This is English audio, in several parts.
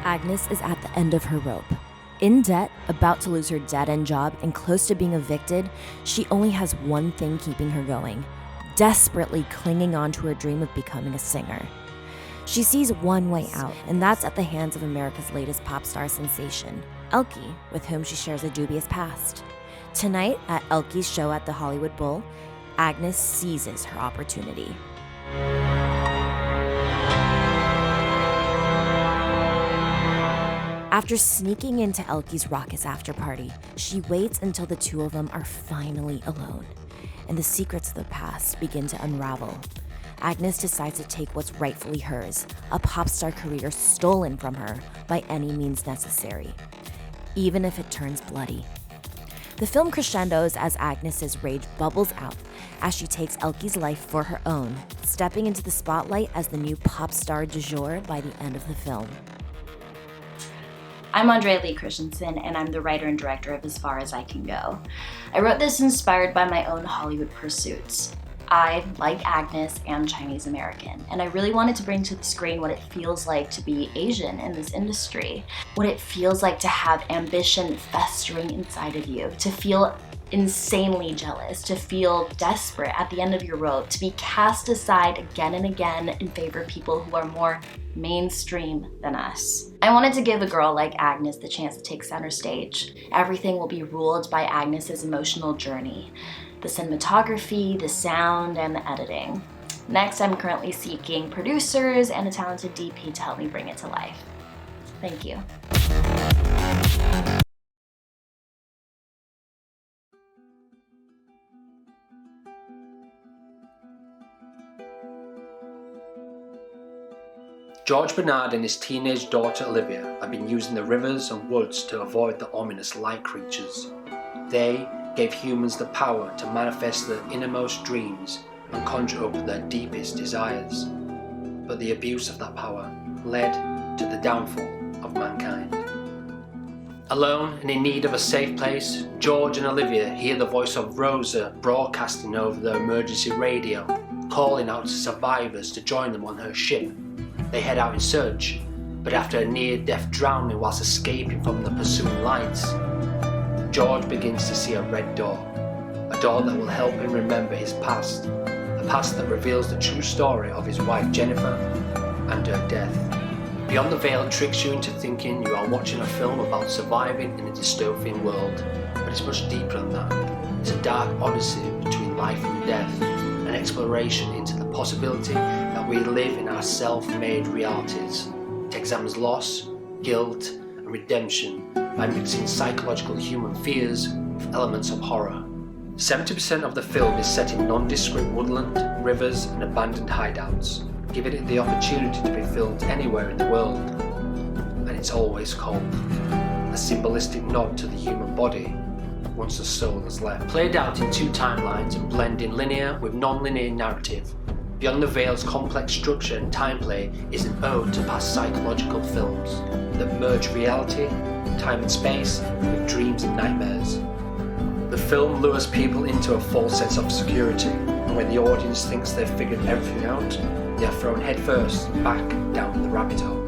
Agnes is at the end of her rope. In debt, about to lose her dead-end job, and close to being evicted, she only has one thing keeping her going, desperately clinging on to her dream of becoming a singer. She sees one way out, and that's at the hands of America's latest pop star sensation, Elkie, with whom she shares a dubious past. Tonight, at Elkie's show at the Hollywood Bowl, Agnes seizes her opportunity. After sneaking into Elkie's raucous after-party, she waits until the two of them are finally alone, and the secrets of the past begin to unravel. Agnes decides to take what's rightfully hers, a pop star career stolen from her by any means necessary, even if it turns bloody. The film crescendos as Agnes's rage bubbles out as she takes Elkie's life for her own, stepping into the spotlight as the new pop star du jour by the end of the film. I'm Andrea Christensen, and I'm the writer and director of As Far As I Can Go. I wrote this inspired by my own Hollywood pursuits. I, like Agnes, am Chinese American, and I really wanted to bring to the screen what it feels like to be Asian in this industry, what it feels like to have ambition festering inside of you, to feel insanely jealous, to feel desperate at the end of your rope, to be cast aside again and again in favor of people who are more mainstream than us. I wanted to give a girl like Agnes the chance to take center stage. Everything will be ruled by Agnes's emotional journey. The cinematography, the sound, and the editing. Next, I'm currently seeking producers and a talented DP to help me bring it to life. Thank you. George Bernard and his teenage daughter Olivia have been using the rivers and woods to avoid the ominous light creatures. They gave humans the power to manifest their innermost dreams and conjure up their deepest desires. But the abuse of that power led to the downfall of mankind. Alone and in need of a safe place, George and Olivia hear the voice of Rosa broadcasting over their emergency radio, calling out to survivors to join them on her ship. They head out in search, but after a near-death drowning whilst escaping from the pursuing lights, George begins to see a red door, a door that will help him remember his past, a past that reveals the true story of his wife Jennifer and her death. Beyond the Veil tricks you into thinking you are watching a film about surviving in a dystopian world, but it's much deeper than that. It's a dark odyssey between life and death, an exploration into the possibility that we live in our self-made realities. It examines loss, guilt, and redemption by mixing psychological human fears with elements of horror. 70% of the film is set in nondescript woodland, rivers, and abandoned hideouts, giving it the opportunity to be filmed anywhere in the world. And it's always cold, a symbolistic nod to the human body once the soul has left. Played out in two timelines and blending linear with non-linear narrative, Beyond the Veil's complex structure and time play is an ode to past psychological films that merge reality, time and space with dreams and nightmares. The film lures people into a false sense of security, and when the audience thinks they've figured everything out, they are thrown headfirst back down the rabbit hole.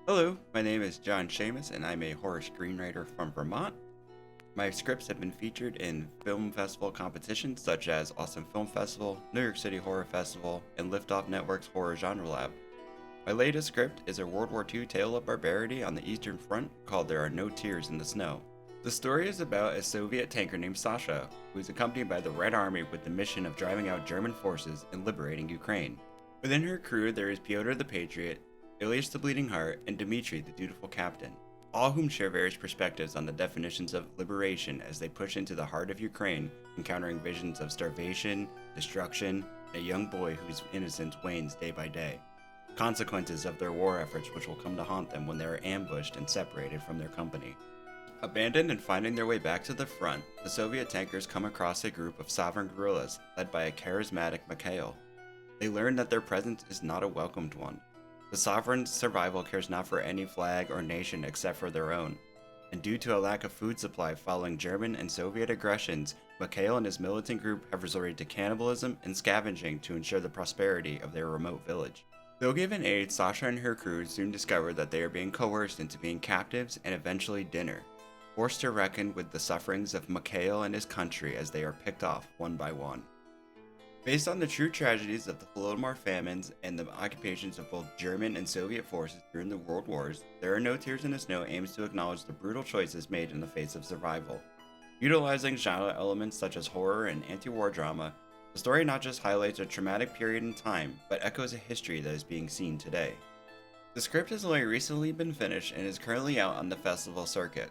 Hello, my name is John Chamis, and I'm a horror screenwriter from Vermont. My scripts have been featured in film festival competitions such as Austin Film Festival, New York City Horror Festival, and Liftoff Network's Horror Genre Lab. My latest script is a World War II tale of barbarity on the Eastern Front called There Are No Tears in the Snow. The story is about a Soviet tanker named Sasha, who is accompanied by the Red Army with the mission of driving out German forces and liberating Ukraine. Within her crew there is Pyotr the Patriot, Ilyich the Bleeding Heart, and Dmitri the Dutiful Captain, all whom share various perspectives on the definitions of liberation as they push into the heart of Ukraine, encountering visions of starvation, destruction, and a young boy whose innocence wanes day by day. Consequences of their war efforts which will come to haunt them when they are ambushed and separated from their company. Abandoned and finding their way back to the front, the Soviet tankers come across a group of sovereign guerrillas led by a charismatic Mikhail. They learn that their presence is not a welcomed one. The sovereign's survival cares not for any flag or nation except for their own, and due to a lack of food supply following German and Soviet aggressions, Mikhail and his militant group have resorted to cannibalism and scavenging to ensure the prosperity of their remote village. Though given aid, Sasha and her crew soon discover that they are being coerced into being captives and eventually dinner, forced to reckon with the sufferings of Mikhail and his country as they are picked off one by one. Based on the true tragedies of the Holodomor famines and the occupations of both German and Soviet forces during the World Wars, There Are No Tears in the Snow aims to acknowledge the brutal choices made in the face of survival. Utilizing genre elements such as horror and anti-war drama, the story not just highlights a traumatic period in time, but echoes a history that is being seen today. The script has only recently been finished and is currently out on the festival circuit.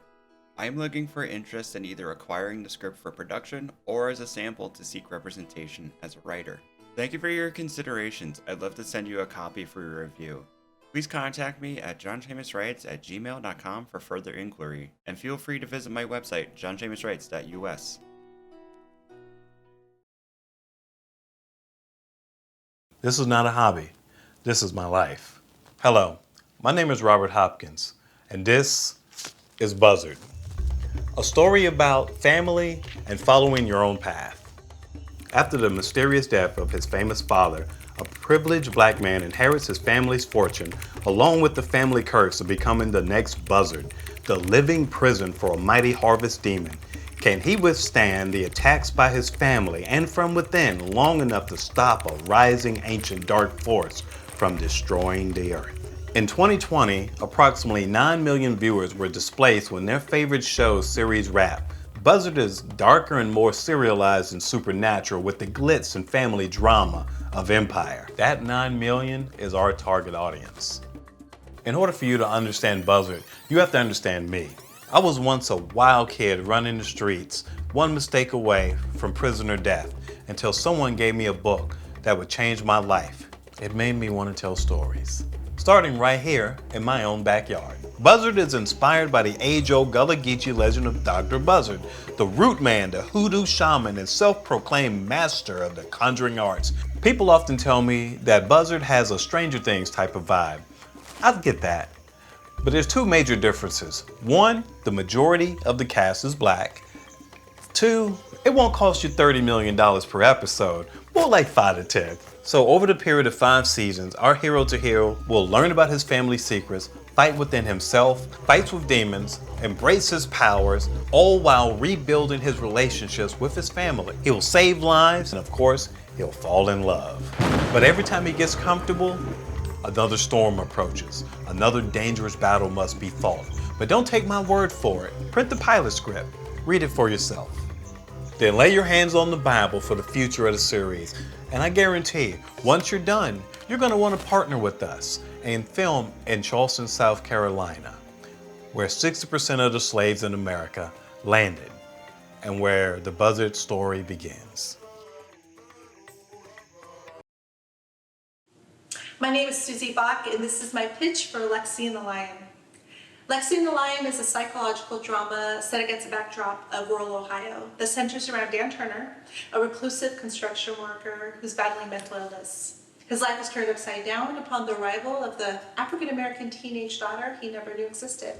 I am looking for interest in either acquiring the script for production or as a sample to seek representation as a writer. Thank you for your considerations. I'd love to send you a copy for your review. Please contact me at johnchamiswrites@gmail.com for further inquiry, and feel free to visit my website, johnchamiswrites.us. This is not a hobby. This is my life. Hello, my name is Robert Hopkins, and this is Buzzard, a story about family and following your own path. After the mysterious death of his famous father, a privileged black man inherits his family's fortune, along with the family curse of becoming the next Buzzard, the living prison for a mighty harvest demon. Can he withstand the attacks by his family and from within long enough to stop a rising ancient dark force from destroying the earth? In 2020, approximately 9 million viewers were displaced when their favorite show series wrapped. Buzzard is darker and more serialized and supernatural with the glitz and family drama of Empire. That 9 million is our target audience. In order for you to understand Buzzard, you have to understand me. I was once a wild kid running the streets, one mistake away from prisoner death, until someone gave me a book that would change my life. It made me want to tell stories. Starting right here in my own backyard. Buzzard is inspired by the age-old Gullah Geechee legend of Dr. Buzzard, the root man, the hoodoo shaman, and self-proclaimed master of the conjuring arts. People often tell me that Buzzard has a Stranger Things type of vibe. I get that. But there's two major differences. One, the majority of the cast is black. Two, it won't cost you $30 million per episode, more like 5 to 10. So over the period of 5 seasons, our hero to hero will learn about his family's secrets, fight within himself, fights with demons, embrace his powers, all while rebuilding his relationships with his family. He will save lives, and of course, he'll fall in love. But every time he gets comfortable, another storm approaches. Another dangerous battle must be fought. But don't take my word for it. Print the pilot script. Read it for yourself. Then lay your hands on the Bible for the future of the series. And I guarantee, once you're done, you're going to want to partner with us and film in Charleston, South Carolina, where 60% of the slaves in America landed and where the Buzzard story begins. My name is Suzi Bach, and this is my pitch for Lexi and the Lion. Lexi and the Lion is a psychological drama set against a backdrop of rural Ohio that centers around Dan Turner, a reclusive construction worker who's battling mental illness. His life is turned upside down upon the arrival of the African-American teenage daughter he never knew existed.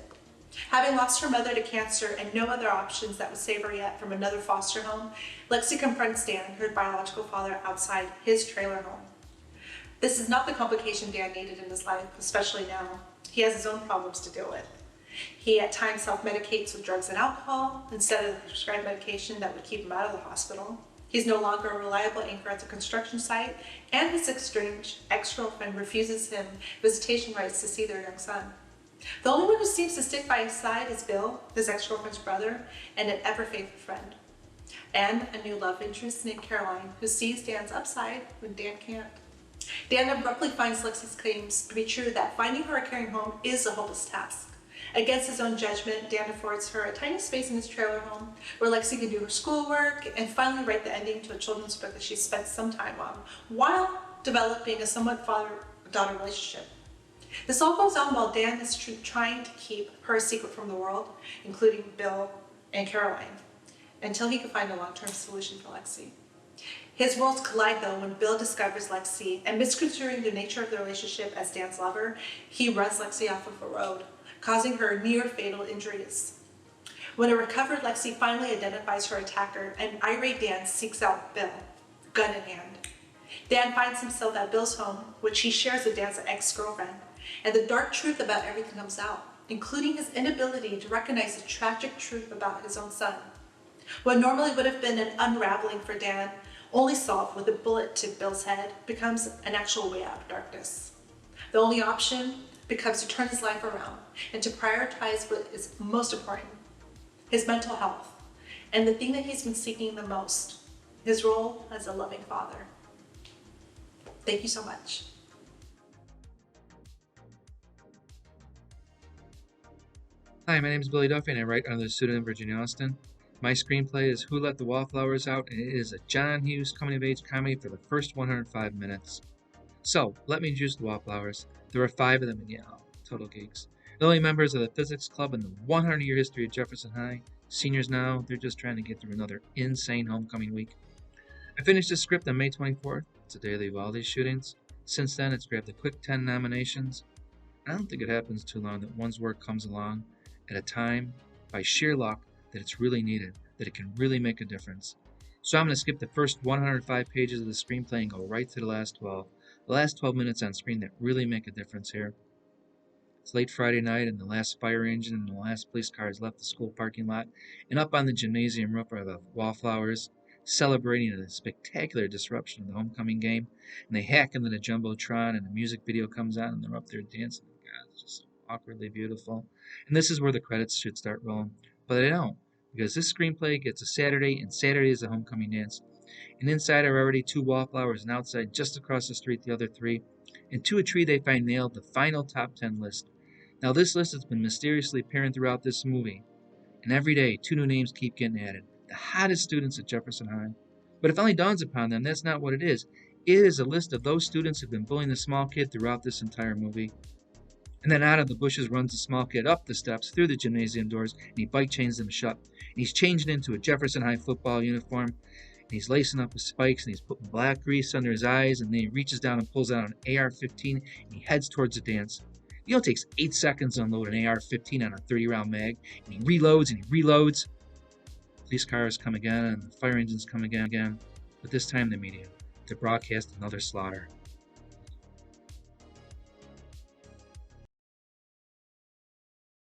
Having lost her mother to cancer and no other options that would save her yet from another foster home, Lexi confronts Dan, her biological father, outside his trailer home. This is not the complication Dan needed in his life, especially now. He has his own problems to deal with. He at times self-medicates with drugs and alcohol instead of the prescribed medication that would keep him out of the hospital. He's no longer a reliable anchor at the construction site, and his estranged ex-girlfriend refuses him visitation rights to see their young son. The only one who seems to stick by his side is Bill, his ex-girlfriend's brother, and an ever-faithful friend. And a new love interest named Caroline, who sees Dan's upside when Dan can't. Dan abruptly finds Lexi's claims to be true that finding her a caring home is a hopeless task. Against his own judgment, Dan affords her a tiny space in his trailer home where Lexi can do her schoolwork and finally write the ending to a children's book that she spent some time on, while developing a somewhat father-daughter relationship. This all goes on while Dan is trying to keep her a secret from the world, including Bill and Caroline, until he can find a long-term solution for Lexi. His worlds collide though when Bill discovers Lexi, and misconstruing the nature of the relationship as Dan's lover, he runs Lexi off of a road, causing her near fatal injuries. When a recovered Lexi finally identifies her attacker, an irate Dan seeks out Bill, gun in hand. Dan finds himself at Bill's home, which he shares with Dan's ex-girlfriend, and the dark truth about everything comes out, including his inability to recognize the tragic truth about his own son. What normally would have been an unraveling for Dan, only solved with a bullet to Bill's head, becomes an actual way out of darkness. The only option becomes to turn his life around and to prioritize what is most important, his mental health, and the thing that he's been seeking the most, his role as a loving father. Thank you so much. Hi, my name is Billy Duffy and I write under the pseudonym Virginia Austin. My screenplay is Who Let the Wallflowers Out, and it is a John Hughes coming-of-age comedy for the first 105 minutes. So, let me introduce the Wallflowers. There are 5 of them, and yeah, total geeks. They're only members of the physics club in the 100-year history of Jefferson High. Seniors now, they're just trying to get through another insane homecoming week. I finished the script on May 24th. It's the day they leave all these shootings. Since then, it's grabbed a quick 10 nominations. I don't think it happens too long that one's work comes along at a time, by sheer luck, that it's really needed, that it can really make a difference. So I'm going to skip the first 105 pages of the screenplay and go right to the last 12. The last 12 minutes on screen that really make a difference here. It's late Friday night and the last fire engine and the last police car has left the school parking lot, and up on the gymnasium roof are the Wallflowers, celebrating a spectacular disruption of the homecoming game, and they hack into the Jumbotron and the music video comes on and they're up there dancing. God, it's just so awkwardly beautiful. And this is where the credits should start rolling. But they don't, because this screenplay gets a Saturday, and Saturday is a homecoming dance. And inside are already 2 Wallflowers, and outside, just across the street, the other 3. And to a tree they find nailed the final top 10 list. Now this list has been mysteriously appearing throughout this movie. And every day, 2 new names keep getting added. The hottest students at Jefferson High. But it finally dawns upon them that's not what it is. It is a list of those students who've been bullying the small kid throughout this entire movie. And then out of the bushes runs the small kid up the steps, through the gymnasium doors, and he bike chains them shut. And he's changing into a Jefferson High football uniform, and he's lacing up his spikes, and he's putting black grease under his eyes, and then he reaches down and pulls out an AR-15, and he heads towards the dance. You know, it takes 8 seconds to unload an AR-15 on a 30-round mag, and he reloads, and he reloads. Police cars come again, and the fire engines come again, but this time the media, to broadcast another slaughter.